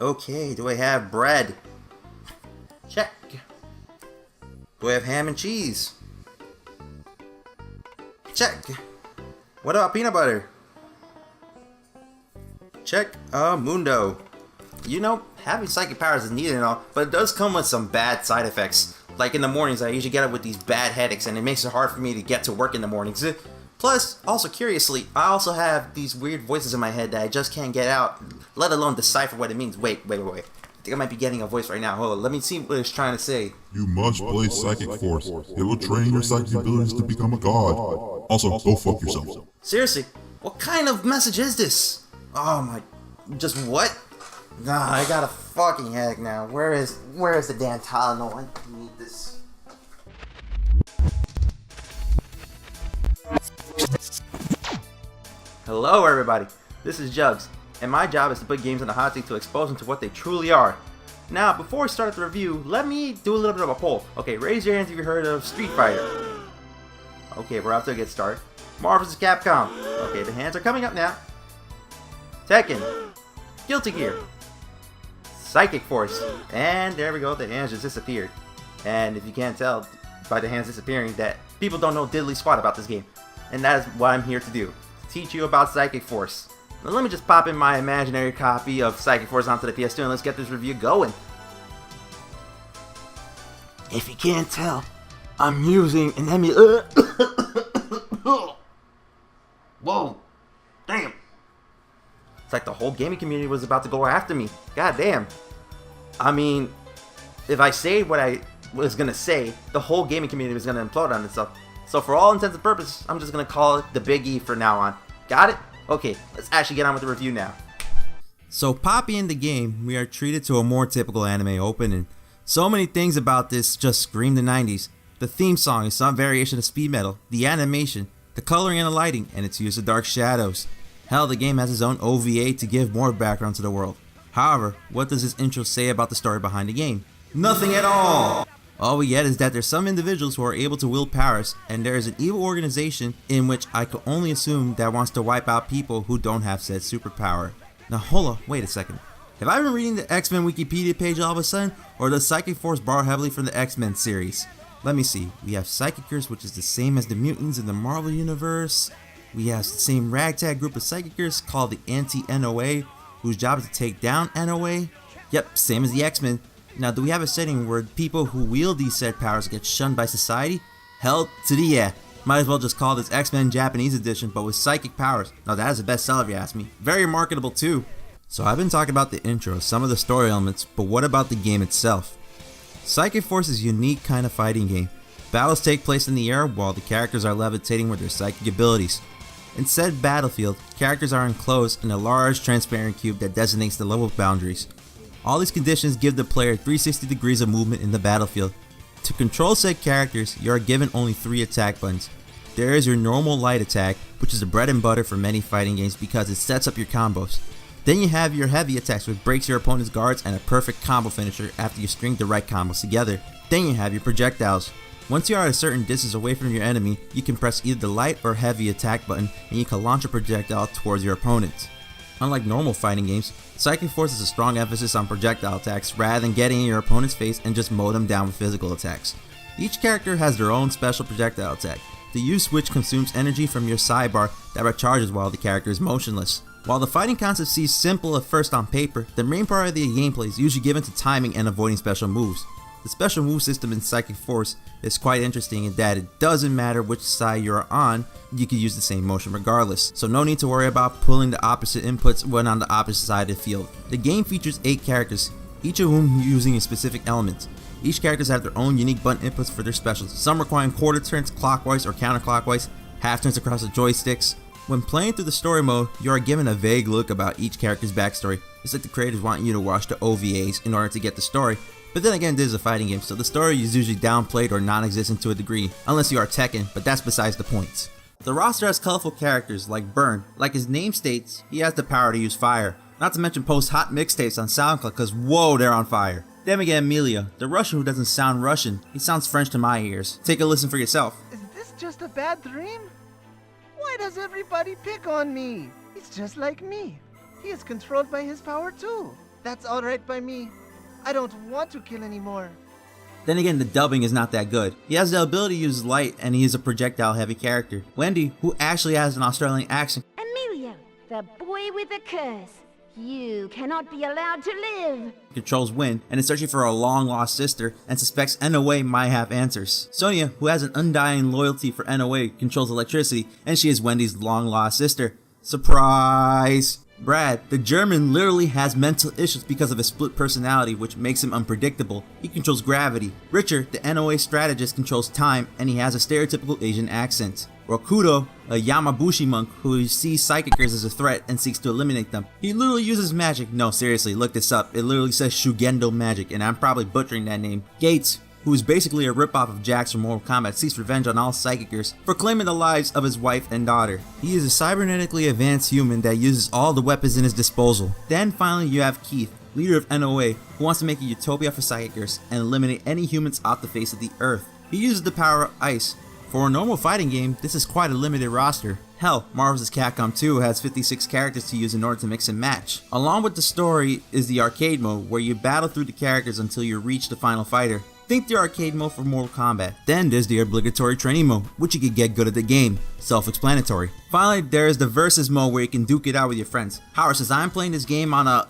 Okay, do I have bread? Check. Do I have ham and cheese? Check. What about peanut butter? Check. Mundo. You know, having psychic powers is neat and all, but it does come with some bad side effects. Like in the mornings, I usually get up with these bad headaches, and it makes it hard for me to get to work in the mornings. Plus, also curiously, I also have these weird voices in my head that I just can't get out, let alone decipher what it means. Wait. I think I might be getting a voice right now. Hold on, let me see what it's trying to say. You must play Psychic Force. It will train your psychic abilities to become a god. Also, go fuck yourself. Seriously, what kind of message is this? Oh my, just what? Nah, I got a fucking headache now. Where is the damn Tylenol? I need this. Hello everybody, this is Juggz, and my job is to put games on the hot seat to expose them to what they truly are. Now, before we start the review, let me do a little bit of a poll. Okay, raise your hands if you heard of Street Fighter. Okay, we're off to a good start. Marvel vs. Capcom. Okay, the hands are coming up now. Tekken. Guilty Gear. Psychic Force. And there we go, the hands just disappeared. And if you can't tell by the hands disappearing that people don't know diddly squat about this game. And that is what I'm here to do. Teach you about Psychic Force. Now let me just pop in my imaginary copy of Psychic Force onto the PS2 and let's get this review going. If you can't tell, I'm using an emulator. Whoa, damn. It's like the whole gaming community was about to go after me. God damn. I mean, if I say what I was gonna say, the whole gaming community was gonna implode on itself. So for all intents and purposes, I'm just gonna call it the Big E for now on. Got it? Okay, let's actually get on with the review now. So popping in the game, we are treated to a more typical anime opening. So many things about this just scream the 90s. The theme song is some variation of speed metal, the animation, the coloring and the lighting, and its use of dark shadows. Hell, the game has its own OVA to give more background to the world. However, what does this intro say about the story behind the game? Nothing at all! All we get is that there's some individuals who are able to wield powers, and there is an evil organization in which I could only assume that wants to wipe out people who don't have said superpower. Now hold on, wait a second. Have I been reading the X-Men Wikipedia page all of a sudden, or does Psychic Force borrow heavily from the X-Men series? Let me see. We have Psychicers, which is the same as the mutants in the Marvel Universe. We have the same ragtag group of Psychicers called the Anti-NOA, whose job is to take down NOA. Yep, same as the X-Men. Now, do we have a setting where people who wield these said powers get shunned by society? Hell to the yeah. Might as well just call this X-Men Japanese edition, but with psychic powers. Now that is a bestseller if you ask me. Very marketable too. So I've been talking about the intro, some of the story elements, but what about the game itself? Psychic Force is a unique kind of fighting game. Battles take place in the air while the characters are levitating with their psychic abilities. In said battlefield, characters are enclosed in a large transparent cube that designates the level boundaries. All these conditions give the player 360 degrees of movement in the battlefield. To control said characters, you are given only 3 attack buttons. There is your normal light attack, which is the bread and butter for many fighting games because it sets up your combos. Then you have your heavy attacks, which breaks your opponent's guards, and a perfect combo finisher after you string the right combos together. Then you have your projectiles. Once you are at a certain distance away from your enemy, you can press either the light or heavy attack button and you can launch a projectile towards your opponent. Unlike normal fighting games, Psychic Force has a strong emphasis on projectile attacks rather than getting in your opponent's face and just mow them down with physical attacks. Each character has their own special projectile attack, the use which consumes energy from your sidebar that recharges while the character is motionless. While the fighting concept seems simple at first on paper, the main part of the gameplay is usually given to timing and avoiding special moves. The special move system in Psychic Force is quite interesting in that it doesn't matter which side you're on, you can use the same motion regardless. So no need to worry about pulling the opposite inputs when on the opposite side of the field. The game features 8 characters, each of whom using a specific element. Each characters have their own unique button inputs for their specials, some requiring quarter turns clockwise or counterclockwise, half turns across the joysticks. When playing through the story mode, you are given a vague look about each character's backstory. It's like the creators want you to watch the OVAs in order to get the story. But then again, this is a fighting game, so the story is usually downplayed or non-existent to a degree, unless you are Tekken, but that's besides the point. The roster has colorful characters like Burn. Like his name states, he has the power to use fire. Not to mention post hot mixtapes on SoundCloud, cause whoa, they're on fire. Then we get Amelia, the Russian who doesn't sound Russian. He sounds French to my ears. Take a listen for yourself. Is this just a bad dream? Why does everybody pick on me? He's just like me. He is controlled by his power too. That's alright by me. I don't want to kill anymore. Then again, the dubbing is not that good. He has the ability to use light, and he is a projectile-heavy character. Wendy, who actually has an Australian accent, Emilio, the boy with the curse. You cannot be allowed to live. controls Win and is searching for a long-lost sister and suspects NOA might have answers. Sonia, who has an undying loyalty for NOA, controls electricity, and she is Wendy's long-lost sister. Surprise! Brad, the German, literally has mental issues because of his split personality, which makes him unpredictable. He controls gravity. Richard, the NOA strategist, controls time, and he has a stereotypical Asian accent. Rokudo, a Yamabushi monk who sees psychickers as a threat and seeks to eliminate them. He literally uses magic. No, seriously, look this up. It literally says Shugendo magic, and I'm probably butchering that name. Gates, who is basically a ripoff of Jax from Mortal Kombat, seeks revenge on all psychickers for claiming the lives of his wife and daughter. He is a cybernetically advanced human that uses all the weapons in his disposal. Then finally you have Keith, leader of NOA, who wants to make a utopia for psychickers and eliminate any humans off the face of the earth. He uses the power of ice. For a normal fighting game, this is quite a limited roster. Hell, Marvel's Capcom 2 has 56 characters to use in order to mix and match. Along with the story is the arcade mode, where you battle through the characters until you reach the final fighter. Think the arcade mode for Mortal Kombat. Then there's the obligatory training mode, which you can get good at the game. Self-explanatory. Finally, there is the versus mode where you can duke it out with your friends. Howard says, I'm playing this game on a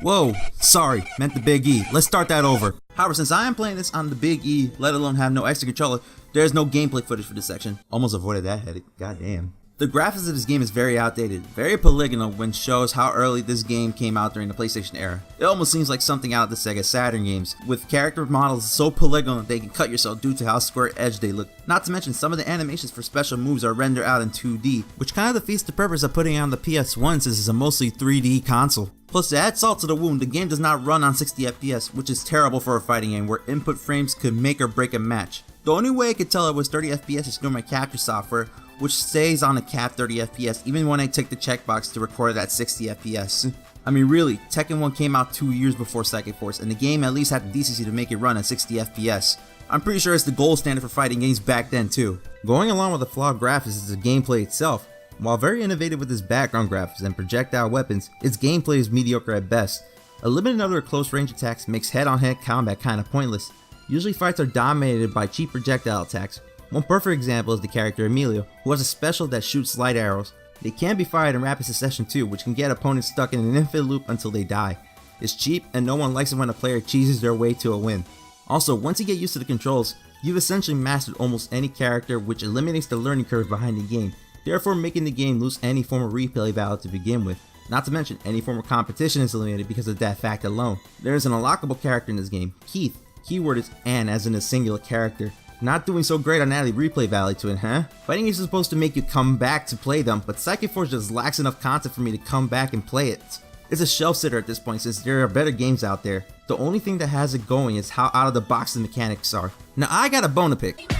Whoa, sorry, meant the Big E. Let's start that over. However, since I am playing this on the Big E, let alone have no extra controller, there is no gameplay footage for this section. Almost avoided that headache, goddamn. The graphics of this game is very outdated, very polygonal when shows how early this game came out during the PlayStation era. It almost seems like something out of the Sega Saturn games, with character models so polygonal that they can cut yourself due to how square edged they look. Not to mention some of the animations for special moves are rendered out in 2D, which kind of defeats the purpose of putting it on the PS1 since it's a mostly 3D console. Plus, to add salt to the wound, the game does not run on 60 FPS, which is terrible for a fighting game where input frames could make or break a match. The only way I could tell it was 30 FPS is through my capture software, which stays on a cap 30 FPS even when I tick the checkbox to record it at 60 FPS. I mean really, Tekken 1 came out 2 years before Psychic Force, and the game at least had the decency to make it run at 60 FPS. I'm pretty sure it's the gold standard for fighting games back then too. Going along with the flawed graphics is the gameplay itself. While very innovative with its background graphics and projectile weapons, its gameplay is mediocre at best. A limited number of close range attacks makes head-on-head combat kinda pointless. Usually fights are dominated by cheap projectile attacks. One perfect example is the character Emilio, who has a special that shoots light arrows. They can be fired in rapid succession too, which can get opponents stuck in an infinite loop until they die. It's cheap and no one likes it when a player cheeses their way to a win. Also, once you get used to the controls, you've essentially mastered almost any character, which eliminates the learning curve behind the game, therefore making the game lose any form of replay value to begin with. Not to mention, any form of competition is eliminated because of that fact alone. There is an unlockable character in this game, Keith. Keyword is "and" as in a singular character. Not doing so great on adding replay value to it, huh? Fighting is supposed to make you come back to play them, but Psychic Force just lacks enough content for me to come back and play it. It's a shelf sitter at this point since there are better games out there. The only thing that has it going is how out of the box the mechanics are. Now I got a bone to pick.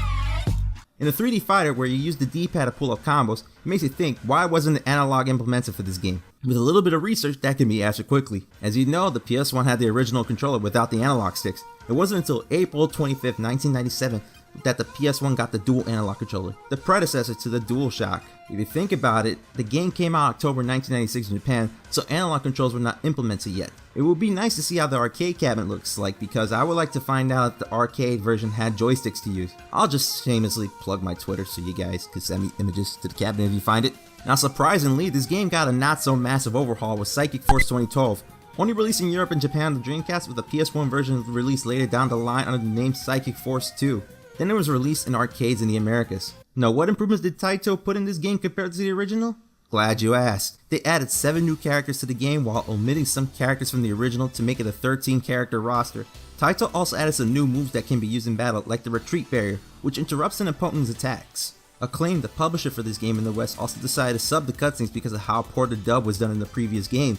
In a 3D fighter where you use the D-pad to pull up combos, it makes you think, why wasn't the analog implemented for this game? With a little bit of research, that can be answered quickly. As you know, the PS1 had the original controller without the analog sticks. It wasn't until April 25th, 1997 that the PS1 got the dual analog controller, the predecessor to the DualShock. If you think about it, the game came out October 1996 in Japan, so analog controls were not implemented yet. It would be nice to see how the arcade cabinet looks like, because I would like to find out if the arcade version had joysticks to use. I'll just shamelessly plug my Twitter so you guys can send me images to the cabinet if you find it. Now surprisingly, this game got a not so massive overhaul with Psychic Force 2012. Only released in Europe and Japan on the Dreamcast, with the PS1 version released later down the line under the name Psychic Force 2. Then it was released in arcades in the Americas. Now what improvements did Taito put in this game compared to the original? Glad you asked. They added 7 new characters to the game while omitting some characters from the original to make it a 13 character roster. Taito also added some new moves that can be used in battle, like the retreat barrier, which interrupts an opponent's attacks. Acclaim, the publisher for this game in the West, also decided to sub the cutscenes because of how poor the dub was done in the previous game.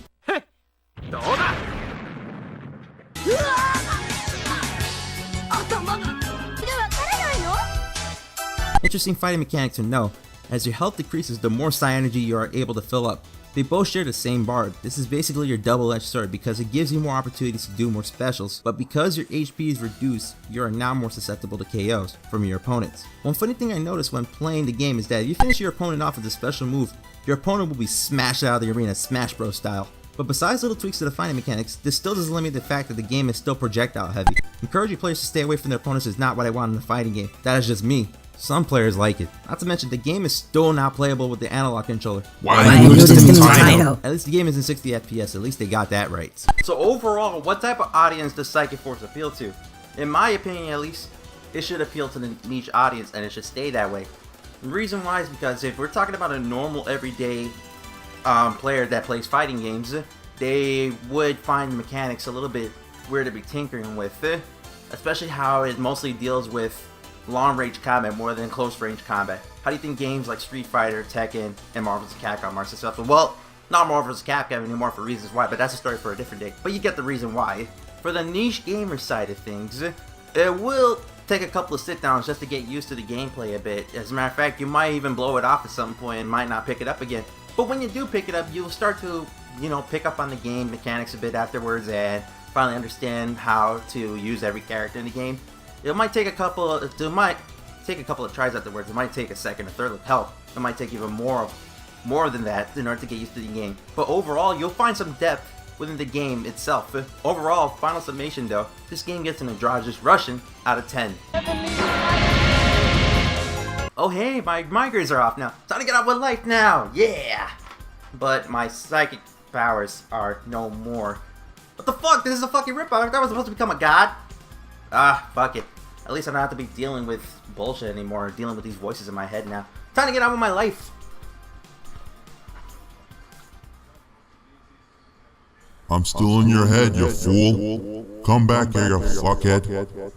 Interesting fighting mechanic to know. As your health decreases, the more psi energy you are able to fill up. They both share the same bard. This is basically your double-edged sword because it gives you more opportunities to do more specials, but because your HP is reduced, you are now more susceptible to KOs from your opponents. One funny thing I noticed when playing the game is that if you finish your opponent off with a special move, your opponent will be smashed out of the arena Smash Bros style. But besides little tweaks to the fighting mechanics, this still doesn't limit the fact that the game is still projectile heavy. Encouraging players to stay away from their opponents is not what I want in a fighting game. That is just me. Some players like it. Not to mention, the game is still not playable with the analog controller. Why are you listening to title? At least the game is in 60 FPS, at least they got that right. So overall, what type of audience does Psychic Force appeal to? In my opinion at least, it should appeal to the niche audience and it should stay that way. The reason why is because if we're talking about a normal everyday player that plays fighting games, they would find the mechanics a little bit weird to be tinkering with, especially how it mostly deals with long range combat more than close range combat. How do you think games like Street Fighter, Tekken, and Marvel vs. Capcom are successful? Well, not Marvel vs. Capcom anymore for reasons why, but that's a story for a different day. But you get the reason why. For the niche gamer side of things, it will take a couple of sit downs just to get used to the gameplay a bit. As a matter of fact, you might even blow it off at some point and might not pick it up again. But when you do pick it up, you'll start to, pick up on the game mechanics a bit afterwards and finally understand how to use every character in the game. It might take a couple of tries afterwards. It might take a second, a third of help. It might take even more than that in order to get used to the game. But overall, you'll find some depth within the game itself. Overall, final summation though, this game gets an androgynous Russian out of 10. Oh hey, my migraines are off now. Time to get on with life now, yeah! But my psychic powers are no more. What the fuck? This is a fucking ripoff. I thought I was supposed to become a god. Ah, fuck it. At least I don't have to be dealing with bullshit anymore, dealing with these voices in my head now. Time to get on with my life. I'm still in your head, you fool. Come back here, you fuckhead.